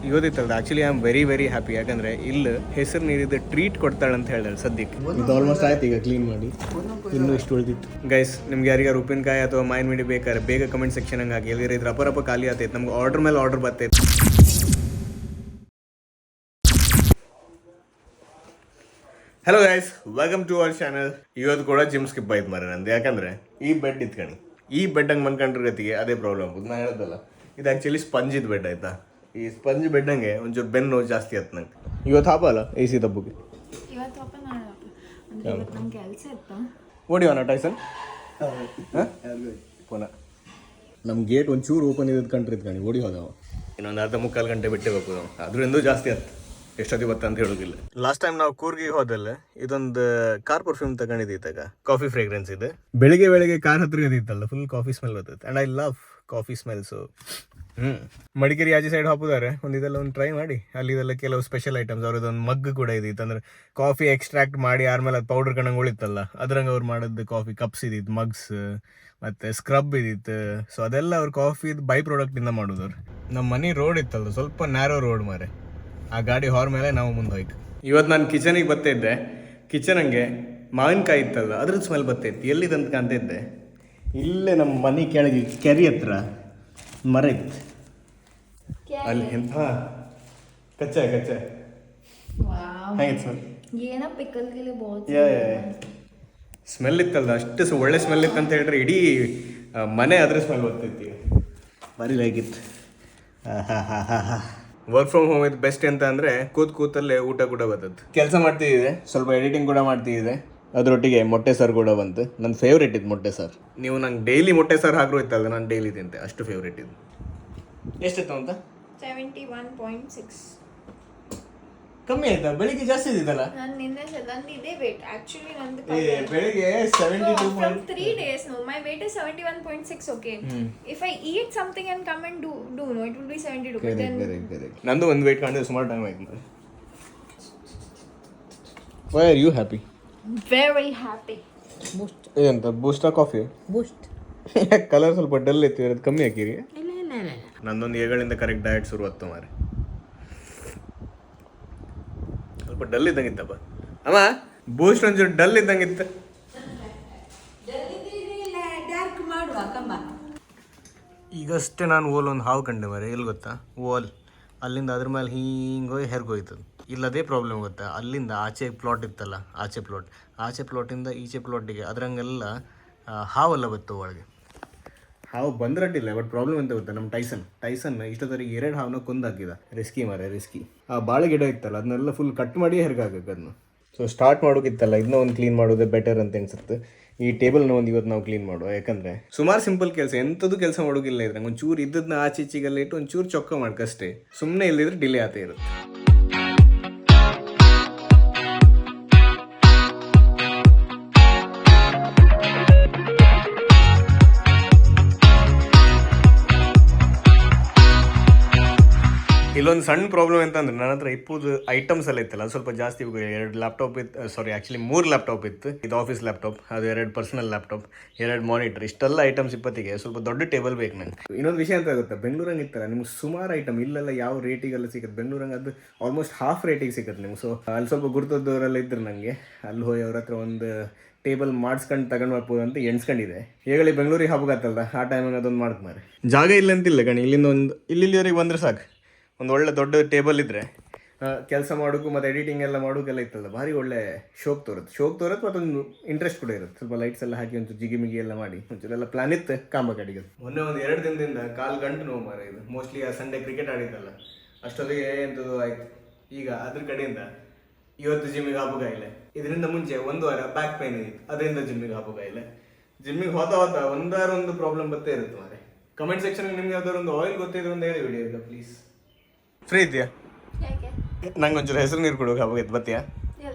ಇವತ್ತಿತ್ತಲ್ಲ actually I am very very happy. ಯಾಕಂದರೆ ಇಲ್ಲಿ ಹೆಸರು ನೀರಿದ್ದು ಟ್ರೀಟ್ ಕೊಡ್ತಾಳೆ ಅಂತ ಹೇಳಿದ್ರೆ ಸದ್ಯಕ್ಕೆ ಇದು ಆಲ್ಮೋಸ್ಟ್ ಆಯ್ತು ಈಗ ಕ್ಲೀನ್ ಮಾಡಿ. ಇನ್ನೂ ಇಷ್ಟು ಉಳಿದಿತ್ತು. ಗೈಸ್ ನಿಮ್ಗೆ ಯಾರಿಗಾರು ಉಪ್ಪಿನಕಾಯಿ ಅಥವಾ ಮಾವಿನ ಮಿಡಿ ಬೇಕಾದ್ರೆ ಬೇಗ ಕಮೆಂಟ್ ಸೆಕ್ಷನ್ ಹಂಗೆ ಹಾಕಿ. ಎಲ್ಲಿದ್ರೆ ಇದ್ರ ಅಪರಪ್ಪ ಖಾಲಿ ಆಗ್ತೈತೆ. ನಮ್ಗೆ ಆರ್ಡರ್ ಮೇಲೆ ಆರ್ಡರ್ ಬರ್ತೈತೆ. Hello guys, welcome to our channel. ಇವತ್ತು ಕೂಡ ಜಿಮ್ ಸ್ಕಿಪ್ ಆಯ್ತು ಮಾರೆ ನಂದು. ಯಾಕಂದರೆ ಈ ಬೆಡ್ ಇತ್ಕಣಿ, ಈ ಬೆಡ್ ಹಂಗೆ ಮನ್ಕೊಂಡ್ರ ಗತಿಗೆ ಅದೇ ಪ್ರಾಬ್ಲಮ್ ಆಗ್ಬೋದು. ನಾನು ಹೇಳ್ದಲ್ಲ, ಇದು ಆ್ಯಕ್ಚುಲಿ ಸ್ಪಂಜಿದ ಬೆಡ್ ಆಯ್ತಾ. ಈ ಸ್ಪಂಜ್ ಬೆಡ್ಡಂಗೆ ಒಂಚೂರು ಬೆನ್ನು ನೋವು ಜಾಸ್ತಿ ಆಯ್ತು ನಂಗೆ. ಇವತ್ತು ಹಾಪಲ್ಲ ಎ ಸಿ ತಬ್ಬುಗೆ ಓಡಿಯೋಣ ಟೈಸನ್ ಪುನಃ ನಮ್ಮ ಗೇಟ್ ಒಂಚೂರು ಓಪನ್ ಇದ್ದು ಕಂಡ್ರಿದ್ ಕಣಿ ಓಡಿ ಹೋದವ. ಇನ್ನೊಂದು ಅರ್ಧ ಮುಕ್ಕಾಲು ಗಂಟೆ ಬಿಟ್ಟೆ ಹೋಗ್ಬೋದು ನಾವು. ಅದರಿಂದ ಜಾಸ್ತಿ ಆಯ್ತು. ಎಷ್ಟೊತ್ತಿ ಬತ್ತ ಅಂತ ಹೇಳೋದಿಲ್ಲ. ಲಾಸ್ಟ್ ಟೈಮ್ ನಾವು ಕೂರ್ಗಿಗೆ ಹೋದಲ್ಲ ಇದೊಂದು ಕಾರ್ ಪರ್ಫ್ಯೂಮ್ ತಗೊಂಡಿದ್ದಾಗ ಕಾಫಿ ಫ್ರೇಗ್ರೆನ್ಸ್ ಇದೆ. ಬೆಳಿಗ್ಗೆ ಕಾರ್ ಹತ್ರ ಇದಿತ್ತಲ್ಲ ಫುಲ್ ಕಾಫಿ ಸ್ಮೆಲ್ ಬರ್ತೈತೆ. And I love coffee smells. Madikeri ಆಚೆ ಸೈಡ್ ಹಾಕಿದ್ದಾರೆ ಇದೆಲ್ಲ ಒಂದು ಟ್ರೈ ಮಾಡಿ. ಅಲ್ಲಿದೆಲ್ಲ ಕೆಲವು ಸ್ಪೆಷಲ್ ಐಟಮ್ಸ್ ಅವ್ರದ್ದೊಂದು ಮಗ್ ಕೂಡ ಇದಿತ್ತು. ಅಂದ್ರೆ ಕಾಫಿ ಎಕ್ಸ್ಟ್ರಾಕ್ಟ್ ಮಾಡಿ ಆದ್ಮೇಲೆ ಅದು ಪೌಡರ್ ಕಣಂಗೆ ಉಳಿತಲ್ಲ ಅದ್ರಂಗೆ ಅವ್ರು ಮಾಡೋದು ಕಾಫಿ ಕಪ್ಸ್ ಇದಿತ್ತು, ಮಗ್ಸ್ ಮತ್ತು ಸ್ಕ್ರಬ್ ಇದಿತ್ತು. ಸೊ ಅದೆಲ್ಲ ಅವ್ರು ಕಾಫಿದು ಬೈ ಪ್ರಾಡಕ್ಟಿಂದ ಮಾಡೋದವ್ರು. ನಮ್ಮ ಮನೆ ರೋಡ್ ಇತ್ತಲ್ಲ ಸ್ವಲ್ಪ ನ್ಯಾರೋ ರೋಡ್ ಮಾರೆ. ಆ ಗಾಡಿ ಹಾರ್ ಮೇಲೆ ನಾವು ಮುಂದೆ ಹೋಯ್ತು. ಇವತ್ತು ನಾನು ಕಿಚನಿಗೆ ಬರ್ತಿದ್ದೆ. ಕಿಚನಂಗೆ ಮಾವಿನಕಾಯಿ ಇತ್ತಲ್ಲ ಅದ್ರದ್ದು ಸ್ಮೆಲ್ ಬರ್ತೈತಿ. ಎಲ್ಲಿದಂತ ಕಾಣ್ತಿದ್ದೆ, ಇಲ್ಲೇ ನಮ್ಮ ಮನೆ ಕೆಳಗೆ ಕೆರೆ ಹತ್ರ ಮರ ಇತ್ತು ಅಲ್ಲಿ. ಹಾಂ ಕಚ್ಚಾ ಹೇಗಿತ್ತು ಸ್ಮೆಲ್ ಇತ್ತಲ್ಲ, ಅಷ್ಟು ಒಳ್ಳೆ ಸ್ಮೆಲ್ ಇತ್ತು ಅಂತ ಹೇಳಿದ್ರೆ ಇಡೀ ಮನೆ ಅದ್ರ ಸ್ಮೆಲ್ ಬರ್ತೈತಿ. ಭಾರಿ ಲೈಕಿತ್ತು. ವರ್ಕ್ ಫ್ರಮ್ ಹೋಮ್ ಇದು ಬೆಸ್ಟ್ ಅಂತ ಅಂದರೆ ಕೂತಲ್ಲೇ ಊಟ ಕೂಡ ಬರ್ತದೆ. ಕೆಲಸ ಮಾಡ್ತಿದ್ದೆ, ಸ್ವಲ್ಪ ಎಡಿಟಿಂಗ್ ಕೂಡ ಮಾಡ್ತಿದ್ದೆ. ಅದರೊಟ್ಟಿಗೆ ಮೊಟ್ಟೆ ಸಾರು ಕೂಡ ಬಂತು. ನನ್ನ ಫೇವ್ರೇಟ್ ಇದು ಮೊಟ್ಟೆ ಸಾರು. ನೀವು ನಂಗೆ ಡೈಲಿ ಮೊಟ್ಟೆ ಸಾರು ಹಾಕರು ಇತ್ತಲ್ಲ, ನಾನು ಡೈಲಿ ತಿಂತೆ, ಅಷ್ಟು ಫೇವ್ರೇಟ್ ಇದು. ಎಷ್ಟಿತ್ತು ಅಂತ 71.6 ಕಮ್ಮಿ ಆಯ್ತಾ? ಬೆಳಿಗ್ಗೆ ಜಾಸ್ತಿ ಇದ್ದಿದ್ದಲ್ಲ. ನಾನು ನಿನ್ನೆ ನಂದು ಇದೇ weight actually ನಂದು ಬೆಳಿಗ್ಗೆ 72 from 3 days no my weight is 71.6 okay. If I eat something and come and do no it will be 72. Correct. ನಂದು ಒಂದು weight ಕಾಣಿದ್ರೆ ಸುಮಾರು ಟೈಮ್ ಆಯ್ತು. Why are you happy? Very happy. ಬೂಸ್ಟ್ ಏನಂತ ಬೂಸ್ಟಾ ಕಾಫಿ? ಬೂಸ್ಟ್. Colour ಸ್ವಲ್ಪ dull ಇತ್ತು, ಇರೋದು ಕಮ್ಮಿ ಹಾಕಿರಿ. ಇಲ್ಲ ನಂದೊಂದು ಏಗಳಿಂದ ಕರೆಕ್ಟ್ ಡಯಟ್ ಶುರು ಆಯ್ತು ಮಾರೆ. ಸ್ವಲ್ಪ ಡಲ್ ಇದ್ದಂಗಿತ್ತಪ್ಪ ಅಮ್ಮ. ಬೂಸ್ಟ್ ಒಂಚೂರು ಡಲ್ ಇದ್ದಂಗಿತ್ತು. ಈಗಷ್ಟೇ ನಾನು ಓಲ್ ಒಂದು ಹಾವು ಕಂಡೆ ಮಾರೆ. ಎಲ್ಲಿ ಗೊತ್ತಾ? ಓಲ್ ಅಲ್ಲಿಂದ ಅದ್ರ ಮೇಲೆ ಹಿಂಗೋಗಿ ಹೆರ್ಗೋಯ್ತದ. ಇಲ್ಲದೇ ಪ್ರಾಬ್ಲಮ್ ಗೊತ್ತಾ? ಅಲ್ಲಿಂದ ಆಚೆ ಪ್ಲಾಟ್ ಇತ್ತಲ್ಲ, ಆಚೆ ಪ್ಲಾಟಿಂದ ಈಚೆ ಪ್ಲಾಟಿಗೆ ಅದ್ರಂಗೆಲ್ಲ ಹಾವೆಲ್ಲ ಬತ್ತು ಒಳಗೆ. ಹಾವು ಬಂದ್ರಟ್ಟಿಲ್ಲ. ಬಟ್ ಪ್ರಾಬ್ಲಮ್ ಅಂತ ಗೊತ್ತಾ? ನಮ್ಮ ಟೈಸನ್ ಇಷ್ಟೊತ್ತವರೆಗೆ 2 ಹಾವನ್ನ ಕೊಂದಾಕಿದ. Risky risky. ಆ ಬಾಳೆ ಗಿಡ ಇತ್ತಲ್ಲ ಅದನ್ನೆಲ್ಲ ಫುಲ್ ಕಟ್ ಮಾಡಿ ಹೆರ್ಗಾಗಕ್ಕೆ ಅದನ್ನು. ಸೊ ಸ್ಟಾರ್ಟ್ ಮಾಡೋಕ್ಕಿತ್ತಲ್ಲ, ಇದನ್ನ ಒಂದು ಕ್ಲೀನ್ ಮಾಡೋದೇ ಬೆಟರ್ ಅಂತ ಅನ್ಸುತ್ತೆ. ಈ ಟೇಬಲ್ನ ಒಂದು ಇವತ್ತು ನಾವು ಕ್ಲೀನ್ ಮಾಡುವ. ಯಾಕಂದರೆ ಸುಮಾರು ಸಿಂಪಲ್ ಕೆಲಸ, ಎಂಥದ್ದು ಕೆಲಸ ಮಾಡೋಗಿಲ್ಲ ಇದ್ರಂಗೆ. ಒಂಚೂರು ಇದ್ದದನ್ನ ಆಚೆ ಈಚೆಗೆಲ್ಲ ಇಟ್ಟು ಒಂಚೂರು ಚೊಕ್ಕ ಮಾಡ್ಕಷ್ಟೇ. ಸುಮ್ಮನೆ ಇಲ್ಲದಿದ್ರೆ ಡಿಲೇ ಆಗ್ತಾ ಇರುತ್ತೆ. ಇಲ್ಲೊಂದು ಸಣ್ಣ ಪ್ರಾಬ್ಲಮ್ ಅಂತಂದ್ರೆ ನನ್ನ ಹತ್ರ ಇಪ್ಪದು ಐಟಮ್ಸ್ ಎಲ್ಲ ಇತ್ತಲ್ಲ, ಅದು ಸ್ವಲ್ಪ ಜಾಸ್ತಿ. 2 ಲ್ಯಾಪ್ಟಾಪ್ ಇತ್ತು, ಆ್ಯಕ್ಚುಲಿ 3 ಲ್ಯಾಪ್ಟಾಪ್ ಇತ್ತು. ಇದು ಆಫೀಸ್ ಲ್ಯಾಪ್ಟಾಪ್, ಅದು 2 ಪರ್ಸನಲ್ ಲ್ಯಾಪ್ಟಾಪ್, 2 ಮಾನಿಟರ್, ಇಷ್ಟೆಲ್ಲ ಐಟಮ್ಸ್ ಇಪ್ಪತ್ತಿಗೆ ಸ್ವಲ್ಪ ದೊಡ್ಡ ಟೇಬಲ್ ಬೇಕು ನಂಗೆ. ಇನ್ನೊಂದು ವಿಷಯ ಅಂತ ಆಗುತ್ತೆ, ಬೆಂಗಳೂರಂಗೆ ಇತ್ತಲ್ಲ ನಿಮ್ಗೆ ಸುಮಾರು ಐಟಮ್ ಇಲ್ಲೆಲ್ಲ ಯಾವ ರೇಟಿಗೆಲ್ಲ ಸಿಗುತ್ತೆ. ಬೆಂಗಳೂರಂಗೆ ಅದು ಆಲ್ಮೋಸ್ಟ್ ಹಾಫ್ ರೇಟಿಗೆ ಸಿಗುತ್ತೆ ನಿಮ್ಗೆ. ಸೊ ಅಲ್ಲಿ ಸ್ವಲ್ಪ ಗುರ್ತದವರೆಲ್ಲ ಇದ್ರು ನನಗೆ, ಅಲ್ಲಿ ಹೋಗಿ ಅವ್ರ ಹತ್ರ ಒಂದು ಟೇಬಲ್ ಮಾಡಿಸ್ಕೊಂಡು ತಗೊಂಡು ಬರ್ಬೋದು ಅಂತ ಎಣ್ಸ್ಕೊಂಡಿದೆ. ಹೇಳಿ ಬೆಂಗಳೂರಿಗೆ ಹಬ್ಬಗತ್ತಲ್ಲ, ಆ ಟೈಮಿಗೆ ಅದೊಂದು ಮಾಡ್ತು ಮಾರೆ. ಜಾಗ ಇಲ್ಲ ಅಂತಿಲ್ಲ ಕಣಿ, ಇಲ್ಲಿಂದ ಒಂದು ಇಲ್ಲಿವರೆಗೆ ಬಂದರೆ ಸಾಕು. ಒಂದು ಒಳ್ಳೆ ದೊಡ್ಡ ಟೇಬಲ್ ಇದ್ದರೆ ಕೆಲಸ ಮಾಡೋಕ್ಕೂ ಮತ್ತು ಎಡಿಟಿಂಗ್ ಎಲ್ಲ ಮಾಡೋಕ್ಕೆಲ್ಲ ಇತ್ತಲ್ಲ, ಭಾರಿ ಒಳ್ಳೆ ಶೋಕ್ ತೋರುತ್ತೆ ಮತ್ತೊಂದು ಇಂಟ್ರೆಸ್ಟ್ ಕೂಡ ಇರುತ್ತೆ. ಸ್ವಲ್ಪ ಲೈಟ್ಸ್ ಎಲ್ಲ ಹಾಕಿ ಒಂಚೂರು ಜಿಗಿಮಿಗಿ ಎಲ್ಲ ಮಾಡಿ ಒಂಚೂರೆಲ್ಲ ಪ್ಲಾನ್ ಇತ್ತು ಕಾಂಬ ಕಡೆಗೆ. ಮೊನ್ನೆ ಒಂದು 2 ದಿನದಿಂದ ಕಾಲು ಗಂಟು ನೋವು ಮಾರ. ಇದು ಮೋಸ್ಟ್ಲಿ ಆ ಸಂಡೇ ಕ್ರಿಕೆಟ್ ಆಡಿದ್ದಲ್ಲ ಅಷ್ಟೊತ್ತಿಗೆ ಎಂಥದ್ದು ಆಯಿತು. ಈಗ ಅದ್ರ ಕಡೆಯಿಂದ ಇವತ್ತು ಜಿಮ್ಮಿಗೆ ಹಾಪುಗಾಯಿಲೆ. ಇದರಿಂದ ಮುಂಚೆ 1 ವಾರ ಬ್ಯಾಕ್ ಪೇನ್ ಇತ್ತು, ಅದರಿಂದ ಜಿಮ್ಮಿಗೆ ಹಾಪುಗಾಯಿಲೆ. ಜಿಮ್ಮಿಗೆ ಹೋತಾ ಒಂದು ಪ್ರಾಬ್ಲಮ್ ಬರ್ತೇ ಇರುತ್ತೆ ಮಾರೆ. ಕಮೆಂಟ್ ಸೆಕ್ಷನ್ಗೆ ನಿಮ್ಗೆ ಯಾವ್ದಾದ್ರು ಒಂದು ಆಯಿಲ್ ಗೊತ್ತಿದ್ರು ಒಂದು ಹೇಳಿ ವಿಡಿಯೋ ಈಗ ಪ್ಲೀಸ್. ಫ್ರೀ ಇದೆಯಾ? ನಂಗೆ ಒಂಚೂರು ಹೆಸರು ನೀರು ಕೊಡೋಕೆ ಹಾಗಾಯ್ತು, ಬತ್ತೀಯಾ?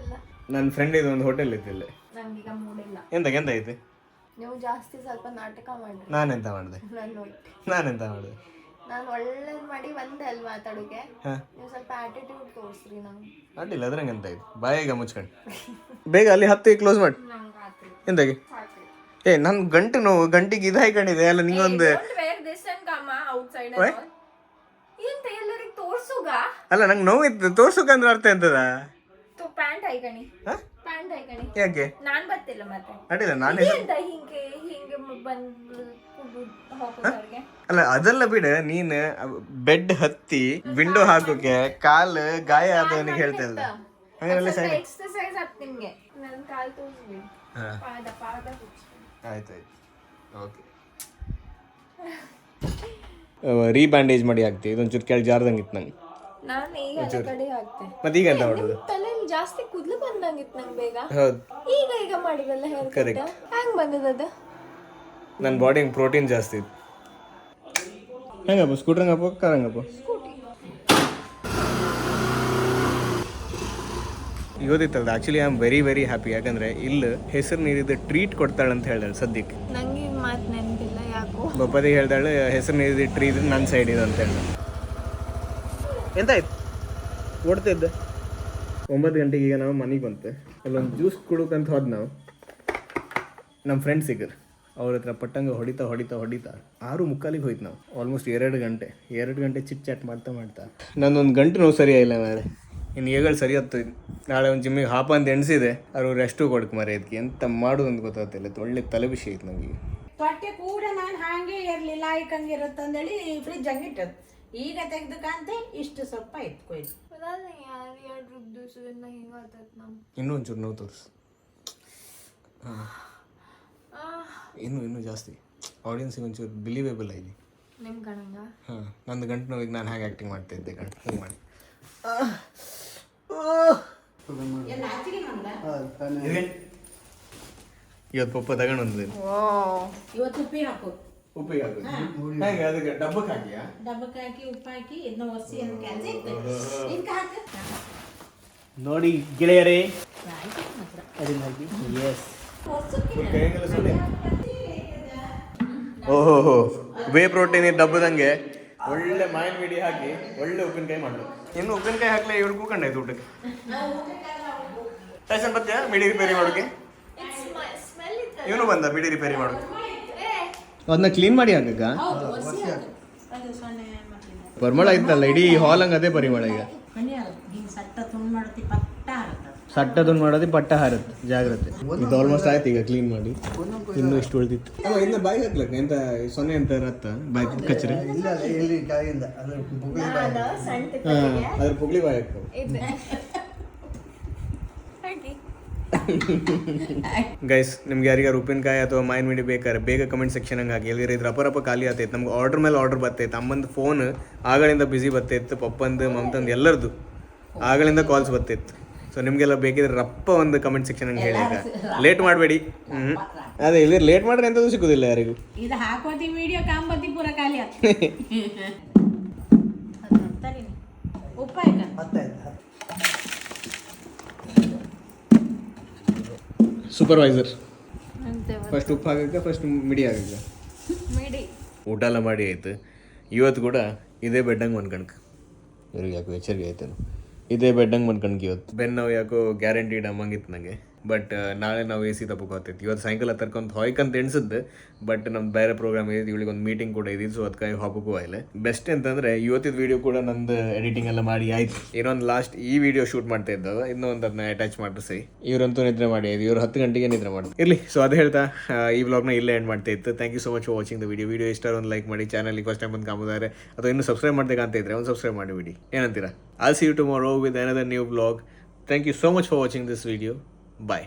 ನನ್ನ ಫ್ರೆಂಡ್ ಇದು ಒಂದು ಹೋಟೆಲ್ ಇತ್ತು ಇಲ್ಲಿ. ಎಂತ ಐತಿ? ನೀವು ಜಾಸ್ತಿ ಸ್ವಲ್ಪ ನಾಟಕ ಮಾಡಿ. ನಾನೆಂತ ಮಾಡಿದೆ? ನಾನು ಒಳ್ಳೇದು ಮಾಡಿ ಬಂದೆ ಅಲ್ಲಿ ಮಾತಾಡೋಕೆ. ನೀವು ಸ್ವಲ್ಪ ಆಟಿಟ್ಯೂಡ್ ತೋರಿಸ್ರಿ ನಂಗೆ. ಅಡ್ಡಿಲ್ಲ, ಅದ್ರಂಗೆ ಎಂತ ಆಯ್ತು? ಬಾಯಿಗ ಮುಚ್ಕೊಂಡು ಬೇಗ ಅಲ್ಲಿ 10 ಕ್ಲೋಸ್ ಮಾಡಿ. ಎಂತಾಗಿ? ನನ್ನ ಗಂಟಿಗೆ ಇದು ಹಾಕೊಂಡಿದೆ ಅಲ್ಲ. ನಿಂಗೊಂದು ಎಂತ ಎಲ್ಲರಿಗೆ ತೋರ್ಸುಗ ನೋವಾ ಅಲ್ಲ ನಂಗೆ ನೋವಿತ್ತು ತೋರ್ಸಕ್ಕಂದ್ರೆ ಅರ್ಥ ಎಂತದ ತು ಪ್ಯಾಂಟ್ ಹಾಯ್ಕಣಿ ಪ್ಯಾಂಟ್ ಹಾಯ್ಕಣಿ ಯಾಕೆ ನಾನ್ ಬರ್ತಿಲ್ಲ ಮತ್ತೆ ಅಡ್ಡಿಲ್ಲ ನಾನೇ ಎಂತ ಹಿಂಗೆ ಹಿಂಗೆ ಬಂದು ಹಾಕೋದವ್ರಿಗೆ ಅಲ್ಲ ಅದೆಲ್ಲ ಬಿಡ ನೀನ್ ಬೆಡ್ ಹತ್ತಿ ವಿಂಡೋ ಹಾಕೋಕೆ ಕಾಲು ಗಾಯ ಆದವನಿಗೆ ಹೇಳ್ತಾ ಇಲ್ಲ ಹಂಗಲ್ಲ ಸೈಡ್ ಎಕ್ಸರ್ಸೈಸ್ ಆಗ್ತ ನಿಮ್ಗೆ ನನ್ನ ಕಾಲ್ ತೋರಿಸ್ಬಿಡಿ ಪಾದ ಪಾದ ಆಯ್ತಾಯ್ತು ಓಕೆ ರೀಬ್ಯಾಂಡೇಜ್ ಮಾಡಿ ಹಾಕ್ತಿ ಇದೊಂಚೂರು ಕೆಳಗೆ ಜಾರ್ದಂಗಿತ್ತು ನಂಗೆ ನಾನು ಈಗ ಅದೇ ಕಡೆ ಹಾಕ್ತೆ ಮತ್ತೆ ಈಗ ಎಂತ ಮಾಡೋದು ತಲೆಯಲ್ಲಿ ಜಾಸ್ತಿ ಕೂದಲು ಬಂದಂಗಿತ್ತು ನಂಗೆ ಬೇಗ ಹೌದು ಈಗ ಮಾಡಿದಲ್ಲ ಹೇರ್ ಕಟ್ ಹೆಂಗ್ ಬಂದದ ನನ್ನ ಬಾಡಿ ಪ್ರೋಟೀನ್ ಜಾಸ್ತಿ ಇತ್ತು ಹೆಂಗಪ್ಪ ಸ್ಕೂಟರ್ ಹಂಗಪ್ಪ ಕಾರ್ ಹಂಗಪ್ಪ ಇವತ್ತಿತ್ತಲ್ಲ actually I am very very happy ಯಾಕಂದ್ರೆ ಇಲ್ಲಿ ಹೆಸರು ನೀರಿದ ಟ್ರೀಟ್ ಕೊಡ್ತಾಳೆ ಅಂತ ಹೇಳ್ದಾಳೆ ಸದ್ಯಕ್ಕೆ ನಂಗೆ ಮಾತು ನೆನಪಿಲ್ಲ ಯಾಕೋ ಬಪ್ಪದಿಗೆ ಹೇಳ್ದಾಳೆ ಹೆಸರು ನೀರಿದ ಟ್ರೀ ಇದು ನನ್ನ ಸೈಡ್ ಇದೆ ಅಂತ ಹೇಳಿ ಎಂತಾಯ್ತು ಓಡ್ತಿದ್ದೆ 9 ಗಂಟೆಗೆ ಈಗ ನಾವು ಮನೆಗೆ ಬಂತೆ ಅಲ್ಲೊಂದು ಜ್ಯೂಸ್ ಕುಡುಕಂತ ಹೋದ್ ನಾವು ನಮ್ಮ ಫ್ರೆಂಡ್ ಸಿಕ್ಕರು ಅವ್ರ ಹತ್ರ ಪಟ್ಟಂಗ ಹೊಡಿತಾ 6:45 ಹೋಯ್ತು ನಾವು ಆಲ್ಮೋಸ್ಟ್ 2 ಗಂಟೆ ಚಿಟ್ ಚಾಟ್ ಮಾಡ್ತಾ ನನ್ನೊಂದು ಗಂಟೆ ನೋವು ಸರಿ ಇಲ್ಲ ಮಾರೆ ಇನ್ನು ಏಗಳು ಸರಿ ಹತ್ತು ನಾಳೆ ಒಂದು ಜಿಮ್ಮಿಗೆ ಹಾಪ ಅಂತ ಎಣಿಸಿದೆ ಅವ್ರು ರೆಸ್ಟು ಕೊಡಕ್ಕೆ ಮರೆ ಇದಕ್ಕೆ ಎಂತ ಮಾಡೋದು ಅಂತ ಗೊತ್ತಾಗ್ತಿಲ್ಲ ಒಳ್ಳೆ ತಲೆ ವಿಷಯ ಐತೆ ನನಗೆ ತೊಟ್ಟೆ ಕೂಡ ನಾನು ಹಾಗೆ ಇರಲಿಲ್ಲ ಇಕ್ಕಂಗಿರುತ್ತಂದೇಳಿ ಫ್ರಿಜ್ ಹಂಗೆ ಇಟ್ಟದ್ದು ಈಗ ತೆಗ್ದಕ್ಕಂತೆ ಇಷ್ಟು ಸ್ವಲ್ಪ ಇತ್ತು ಕೊಯ್ದು ಎರಡು ದಿವಸದಿಂದ ಹಿಂಗಾಗ್ತೈತೆ ನಾವು ಇನ್ನೂ ಒಂಚೂರು ನೋವು ತೋರಿಸು ಇನ್ನೂ ಜಾಸ್ತಿ ಆಡಿಯನ್ಸಿಗೆ ಒಂಚೂರು ಬಿಲೀವೇಬಲ್ ಆಗಿದೆ ನಿಮ್ಮ ಕಣಂಗ ಹಾಂ ನಂದು ಗಂಟು ನೋವಿಗೆ ನಾನು ಹೇಗೆ ಆ್ಯಕ್ಟಿಂಗ್ ಮಾಡ್ತಿದ್ದೆ ಗಂಟು ಹಿಂಗೆ ಮಾಡಿ ಇವತ್ತು ಪಪ್ಪ ತಗೊಂಡು ಬಂದಿದ್ದೀನಿ ಇವತ್ತು ಉಪ್ಪಿ ಹಾಕು ಉಪ್ಪಿಗೆ ಹಾಕೋದು ಹೆಂಗೆ ಅದಕ್ಕೆ ಡಬ್ಬಕ್ಕೆ ಹಾಕಿಯಾ ಡಬ್ಬಕ್ಕೆ ಹಾಕಿ ಉಪ್ಪು ಹಾಕಿ ಇದನ್ನ ಒರೆಸಿ ಏನು ಕೆಲಸ ಇತ್ತು ಇದಕ್ಕೆ ಹಾಕು ನೋಡಿ ಗೆಳೆಯರೇ ಅದನ್ನ ಹಾಕಿ ಎಸ್ ಓಹೋ ವೇ ಪ್ರೋಟೀನ್ ಡಬ್ಬದಂಗೆ ಒಳ್ಳೆ ಮಾವಿನ ಮಿಡಿ ಹಾಕಿ ಒಳ್ಳೆ ಉಪ್ಪಿನಕಾಯಿ ಮಾಡಲು ಇನ್ನು ಉಪ್ಪಿನಕಾಯಿ ಹಾಕ್ಲಿ ಇವ್ರು ಕೂಕೊಂಡಾಯ್ತು ಊಟಕ್ಕೆ ಟೈಸನ್ ಬತ್ತೀಯಾ ಮಿಡಿ ರಿಪೇರಿ ಮಾಡೋಕೆ ಇವನು ಬಂದ ಮಿಡಿ ರಿಪೇರಿ ಮಾಡೋಕೆ ಅದನ್ನ ಕ್ಲೀನ್ ಮಾಡಿ ಹಾಕಕ್ಕ ಅದು ಸೊನ್ನೆ ಮಕ್ಕಳಿಗೆ ಪರಿಮಳ ಇತ್ತಲ್ಲ ಇಡೀ ಹಾಲ್ ಹಂಗೆ ಅದೇ ಪರಿಮಳ ಈಗ ಮನೆ ಹಿಂಗೆ ಸಟ್ಟ ತುಂಡು ಮಾಡ್ತಿ ಪಟ್ಟ ಆಗುತ್ತೆ ಸಟ್ಟ ತುಂಡು ಮಾಡೋದು ಪಟ್ಟ ಹಾರತ್ತೆ ಜಾಗ್ರತೆ ಇದು ಆಲ್ಮೋಸ್ಟ್ ಆಯ್ತು ಈಗ ಕ್ಲೀನ್ ಮಾಡಿ ಇನ್ನೂ ಇಷ್ಟು ಉಳಿದಿತ್ತು ಅಲ್ಲ ಇನ್ನು ಬಾಯಿ ಹಾಕ್ಲಕ್ಕ ಎಂತ ಸೊನ್ನೆ ಅಂತ ರತ್ತ ಬಾಯಿ ಕಚ್ಚರೆ ಅದ್ರ ಪುಗ್ಲಿ ಬಾಯಿ ಹಾಕ್ತಾವೆ ಗೈಸ್ ನಿಮ್ಗೆ ಯಾರಿಗಾರು ಉಪ್ಪಿನಕಾಯಿ ಅಥವಾ ಮಾವಿನ ಮಿಡಿ ಬೇಕಾದ್ರೆ ಬೇಗ ಕಮೆಂಟ್ ಸೆಕ್ಷನ್ ಹಂಗೆ ಹಾಕಿ ಎಲ್ಲಿದ್ರೆ ಇದ್ರ ಅಪರಪ್ಪ ಖಾಲಿ ಆಗ್ತೈತೆ ನಮ್ಗೆ ಆರ್ಡರ್ ಮೇಲೆ ಆರ್ಡರ್ ಬರ್ತೈತೆ ಅಮ್ಮಂದು ಫೋನ್ ಆಗಳಿಂದ ಬ್ಯುಸಿ ಬರ್ತೈತೆ ಪಪ್ಪಂದು ಮಮತಂದು ಎಲ್ಲರದು ಆಗಳಿಂದ ಕಾಲ್ಸ್ ಬರ್ತೈತೆ ಸೊ ನಿಮಗೆಲ್ಲ ಬೇಕಿದ್ರೆ ರಪ್ಪ ಒಂದು ಕಮೆಂಟ್ ಸೆಕ್ಷನ್ ಹಂಗೆ ಹೇಳಿ ಲೇಟ್ ಮಾಡಬೇಡಿ ಅದೇ ಇಲ್ಲಿ ಲೇಟ್ ಮಾಡ್ರೆ ಎಂಥದ್ದು ಸಿಗೋದಿಲ್ಲ ಯಾರಿಗೂ ಇದು ಹಾಕೋತಿ ವಿಡಿಯೋ ಕಾಂಬತ್ತಿ ಪೂರ ಖಾಲಿ ಆಯ್ತು ಉಪ್ಪ ಸೂಪರ್ವೈಸರ್ ಫಸ್ಟ್ ಉಪ್ಪು ಹಾಕಕ್ಕೆ ಫಸ್ಟ್ ಮಿಡಿ ಹಾಕಕ್ಕೆ ಮಿಡಿ ಊಟ ಎಲ್ಲ ಮಾಡಿ ಆಯ್ತು ಇವತ್ತು ಕೂಡ ಇದೇ ಬೆಡ್ಡಂಗೆ ಮನ್ಕಣ್ಕ ಇವ್ರಿಗೆ ಯಾಕೋ ಎಚ್ಚರಿಕೆ ಆಯ್ತೇನು ಇದೇ ಬೆಡ್ಡಂಗೆ ಮನ್ಕಣ್ಕೆ ಇವತ್ತು ಬೆನ್ನು ನೋವು ಯಾಕೋ ಗ್ಯಾರಂಟಿಡ್ ಅಮ್ಮಂಗಿತ್ತು ನನಗೆ ಬಟ್ ನಾಳೆ ನಾವು ಎ ಸಿ ತಪ್ಪೋಗ್ತೈತಿ ಇವತ್ತು ಸಾಯಂಕಾಲ ತರ್ಕೊಂತ ಹೊಯ್ಕಂತ ಎಣಿಸಿದ್ದು ಬಟ್ ನಮ್ದು ಬೇರೆ ಪ್ರೋಗ್ರಾಮ್ ಇದೆ ಇವಳಿಗೆ ಒಂದು ಮೀಟಿಂಗ್ ಕೂಡ ಇದ್ದಿದ್ದು ಸೊ ಅದಕ್ಕಾಗಿ ಹಾಕೋಕ್ಕೂ ಆಯಿಲ್ಲ ಬೆಸ್ಟ್ ಅಂತಂದರೆ ಇವತ್ತಿದ್ದು ವೀಡಿಯೋ ಕೂಡ ನಂದು ಎಡಿಟಿಂಗ್ ಎಲ್ಲ ಮಾಡಿ ಆಯ್ತು ಇನ್ನೊಂದು ಲಾಸ್ಟ್ ಈ ವಿಡಿಯೋ ಶೂಟ್ ಮಾಡ್ತಾ ಇದ್ದವ ಇನ್ನೊಂದು ಅದನ್ನ ಅಟ್ಯಾಚ್ ಮಾಡಿಸಿ ಇವರಂತೂ ನಿದ್ರೆ ಮಾಡಿ ಇವ್ರು 10 ಗಂಟೆಗೆ ನಿದ್ರೆ ಮಾಡ್ತಾರೆ ಇರಲಿ ಸೊ ಅದು ಹೇಳ್ತಾ ಈ ವ್ಲಾಗ್ನ ಇಲ್ಲೇ ಎಂಡ್ ಮಾಡ್ತಾ ಇತ್ತು thank you so much for watching the video ಇಷ್ಟ ಒಂದು ಲೈಕ್ ಮಾಡಿ ಚಾನಲ್ಗೆ ಫಸ್ಟ್ ಟೈಮ್ ಬಂದು ಕಾಮಿದ್ದಾರೆ ಅಥವಾ ಇನ್ನೂ ಸಬ್ಸ್ಕ್ರೈಬ್ ಮಾಡ್ದೆ ಅಂತ ಇದ್ರೆ ಒಂದು ಸಬ್ಸ್ಕ್ರೈಬ್ ಮಾಡಿಬಿಡಿ ಏನಂತೀರಾ I'll see you tomorrow with another new vlog. Thank you so much for watching this video. Bye.